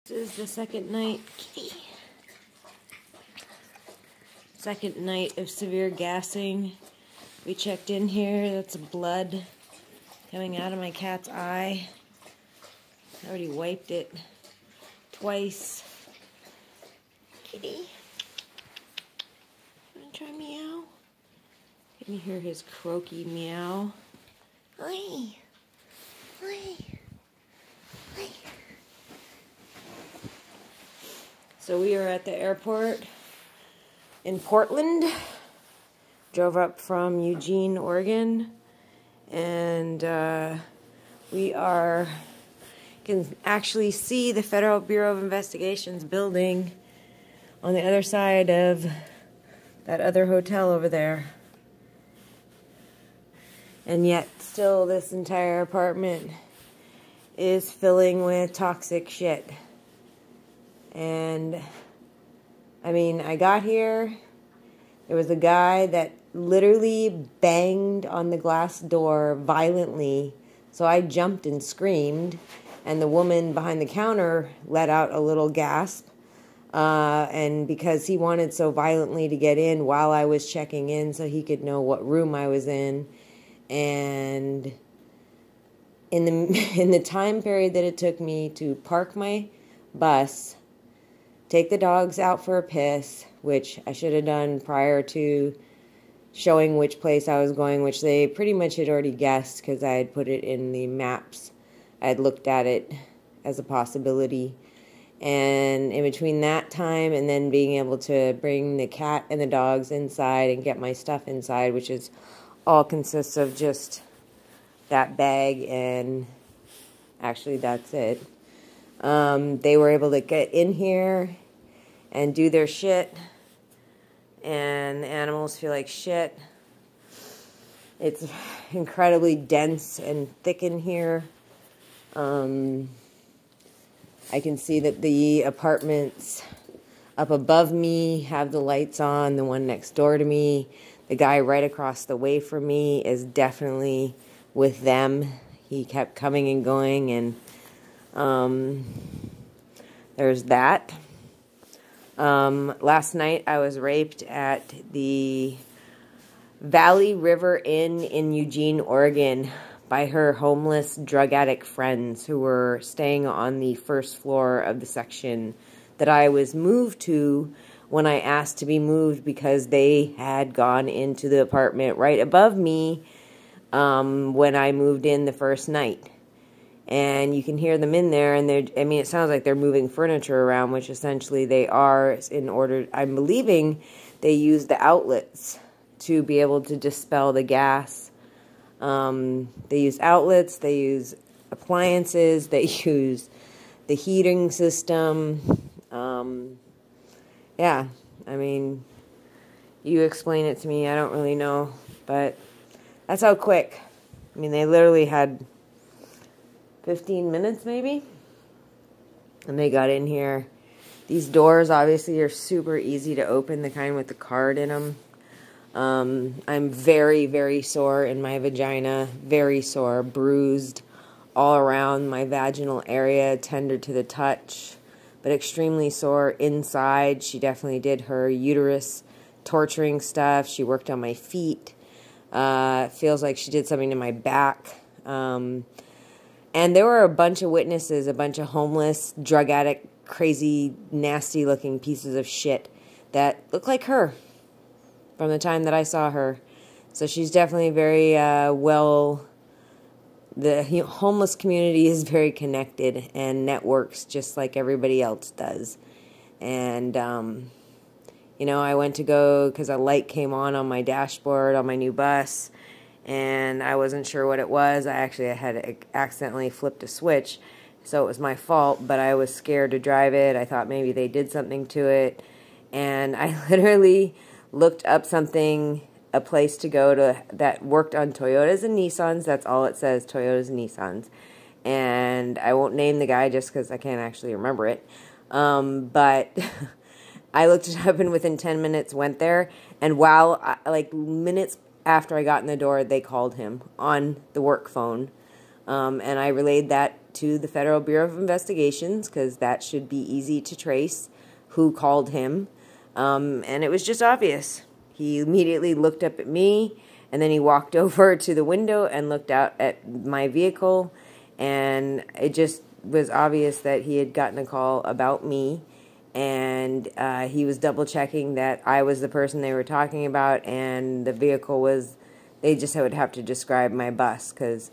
This is the second night, kitty. Second night of severe gassing. We checked in here. That's blood coming out of my cat's eye. I already wiped it twice. Kitty, wanna try meow? Can you hear his croaky meow? Oi, oi, oi. So we are at the airport in Portland. Drove up from Eugene, Oregon, and we can actually see the Federal Bureau of Investigation's building on the other side of that other hotel over there. And yet still this entire apartment is filling with toxic shit. And I mean, I got here, there was a guy that literally banged on the glass door violently, so I jumped and screamed, and the woman behind the counter let out a little gasp, and because he wanted so violently to get in while I was checking in so he could know what room I was in, and in the time period that it took me to park my bus, take the dogs out for a piss, which I should have done prior to showing which place I was going, which they pretty much had already guessed because I had put it in the maps. I had looked at it as a possibility. And in between that time and then being able to bring the cat and the dogs inside and get my stuff inside, which is all consists of just that bag and actually that's it. They were able to get in here and do their shit, and the animals feel like shit. It's incredibly dense and thick in here. I can see that the apartments up above me have the lights on, the one next door to me. The guy right across the way from me is definitely with them. He kept coming and going, and there's that. Last night I was raped at the Valley River Inn in Eugene, Oregon by her homeless drug addict friends who were staying on the first floor of the section that I was moved to when I asked to be moved because they had gone into the apartment right above me when I moved in the first night. And you can hear them in there, and I mean, it sounds like they're moving furniture around, which essentially they are in order, I'm believing they use the outlets to be able to dispel the gas. They use outlets, they use appliances, they use the heating system. Yeah, I mean, you explain it to me, I don't really know, but that's how quick. I mean, they literally had 15 minutes maybe, and they got in here. These doors obviously are super easy to open, the kind with the card in them. I'm very, very sore in my vagina, very sore, bruised all around my vaginal area, tender to the touch, but extremely sore inside. She definitely did her uterus torturing stuff. She worked on my feet. It feels like she did something to my back. And there were a bunch of witnesses, a bunch of homeless, drug addict, crazy, nasty-looking pieces of shit that look like her from the time that I saw her. So she's definitely very well... The homeless community is very connected and networks just like everybody else does. And, you know, I went to go because a light came on my dashboard on my new bus, and I wasn't sure what it was. I had accidentally flipped a switch, so it was my fault, but I was scared to drive it. I thought maybe they did something to it, and I literally looked up something, a place to go to that worked on Toyotas and Nissans. That's all it says, Toyotas and Nissans. And I won't name the guy just because I can't actually remember it. But I looked it up, and within 10 minutes went there, and like minutes after I got in the door, they called him on the work phone. And I relayed that to the Federal Bureau of Investigations because that should be easy to trace who called him. And it was just obvious. He immediately looked up at me, and then he walked over to the window and looked out at my vehicle, and it just was obvious that he had gotten a call about me, and he was double-checking that I was the person they were talking about, and the vehicle was, they just would have to describe my bus, because,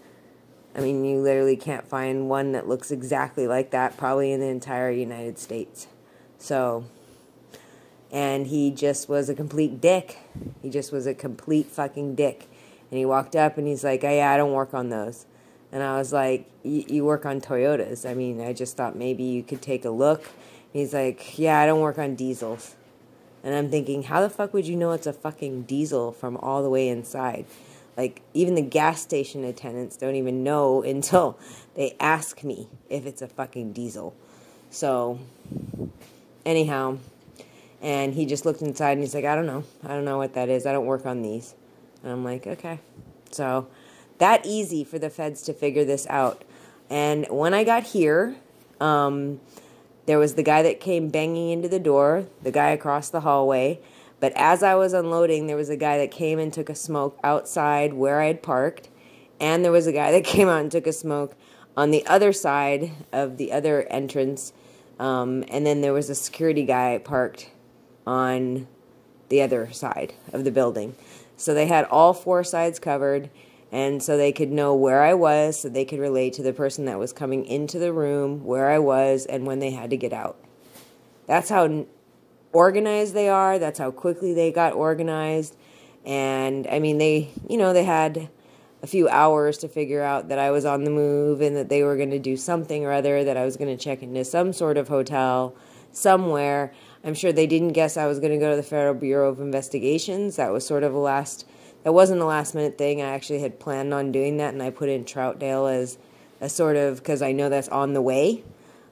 I mean, you literally can't find one that looks exactly like that, probably in the entire United States. So, and he just was a complete dick. He just was a complete fucking dick. And he walked up and he's like, oh, yeah, I don't work on those. And I was like, you work on Toyotas. I mean, I just thought maybe you could take a look. And he's like, yeah, I don't work on diesels. And I'm thinking, how the fuck would you know it's a fucking diesel from all the way inside? Like, even the gas station attendants don't even know until they ask me if it's a fucking diesel. So, anyhow, and he just looked inside and he's like, I don't know what that is. I don't work on these. And I'm like, okay. So, that easy for the feds to figure this out. And when I got here, there was the guy that came banging into the door, the guy across the hallway. But as I was unloading, there was a guy that came and took a smoke outside where I had parked. And there was a guy that came out and took a smoke on the other side of the other entrance. And then there was a security guy parked on the other side of the building. So they had all four sides covered, and so they could know where I was, so they could relate to the person that was coming into the room, where I was, and when they had to get out. That's how organized they are. That's how quickly they got organized. And, I mean, they had a few hours to figure out that I was on the move and that they were going to do something or other, that I was going to check into some sort of hotel somewhere. I'm sure they didn't guess I was going to go to the Federal Bureau of Investigations. That was sort of that wasn't a last minute thing. I actually had planned on doing that, and I put in Troutdale as a sort of, because I know that's on the way.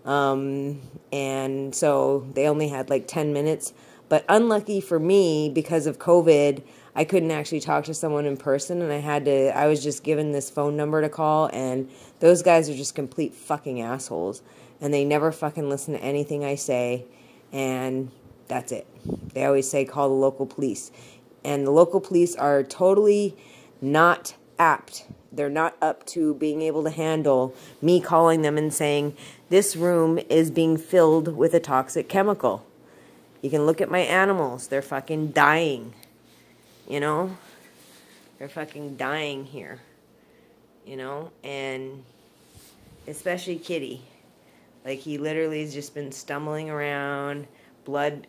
And so they only had like 10 minutes. But unlucky for me, because of COVID, I couldn't actually talk to someone in person, and I was just given this phone number to call, and those guys are just complete fucking assholes. And they never fucking listen to anything I say. And that's it. They always say call the local police. And the local police are totally not apt. They're not up to being able to handle me calling them and saying, this room is being filled with a toxic chemical. You can look at my animals. They're fucking dying. You know? They're fucking dying here. You know? And especially Kitty. Like, he literally has just been stumbling around, blood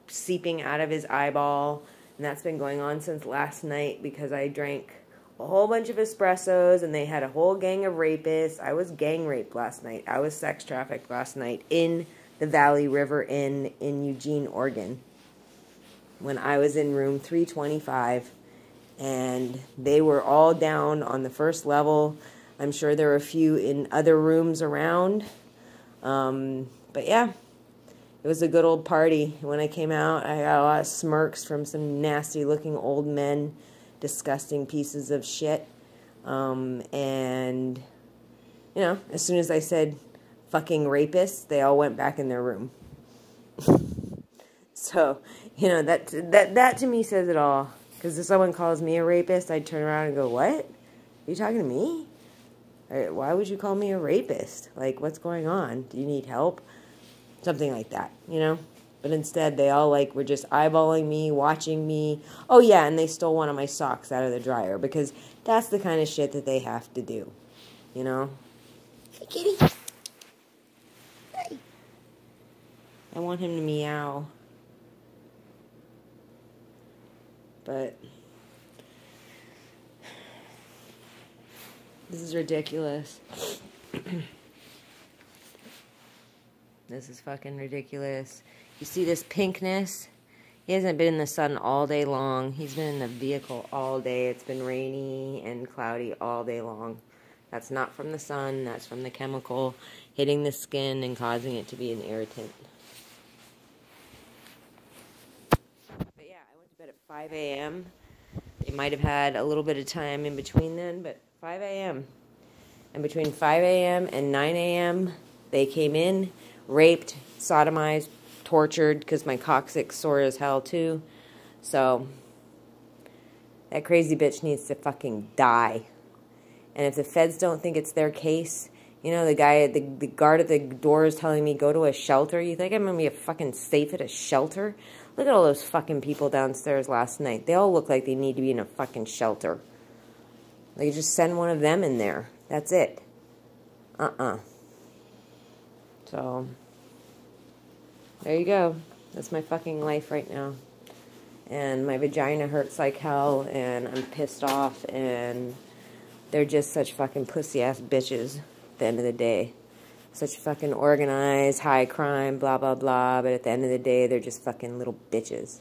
seeping out of his eyeball, and that's been going on since last night because I drank a whole bunch of espressos, and they had a whole gang of rapists. I was gang raped last night. I was sex trafficked last night in the Valley River Inn in Eugene, Oregon, when I was in room 325, and they were all down on the first level. I'm sure there were a few in other rooms around. But yeah, it was a good old party. When I came out, I got a lot of smirks from some nasty looking old men, disgusting pieces of shit. And, you know, as soon as I said fucking rapists, they all went back in their room. So, you know, that to me says it all. Because if someone calls me a rapist, I'd turn around and go, what? Are you talking to me? Why would you call me a rapist? Like, what's going on? Do you need help? Something like that, you know? But instead, they all, like, were just eyeballing me, watching me. Oh, yeah, and they stole one of my socks out of the dryer because that's the kind of shit that they have to do, you know? Hey, kitty. Hey. I want him to meow. But this is ridiculous. This is fucking ridiculous. You see this pinkness? He hasn't been in the sun all day long. He's been in the vehicle all day. It's been rainy and cloudy all day long. That's not from the sun. That's from the chemical hitting the skin and causing it to be an irritant. But yeah, I went to bed at 5 a.m. They might have had a little bit of time in between then, but 5 a.m. And between 5 a.m. and 9 a.m., they came in, raped, sodomized, tortured, because my coccyx sore as hell, too. So, that crazy bitch needs to fucking die. And if the feds don't think it's their case, you know, the guy, the guard at the door is telling me, go to a shelter. You think I'm going to be a fucking safe at a shelter? Look at all those fucking people downstairs last night. They all look like they need to be in a fucking shelter. Like, just send one of them in there. That's it. So, there you go. That's my fucking life right now. And my vagina hurts like hell, and I'm pissed off, and they're just such fucking pussy-ass bitches at the end of the day. Such fucking organized, high crime, blah, blah, blah, but at the end of the day, they're just fucking little bitches.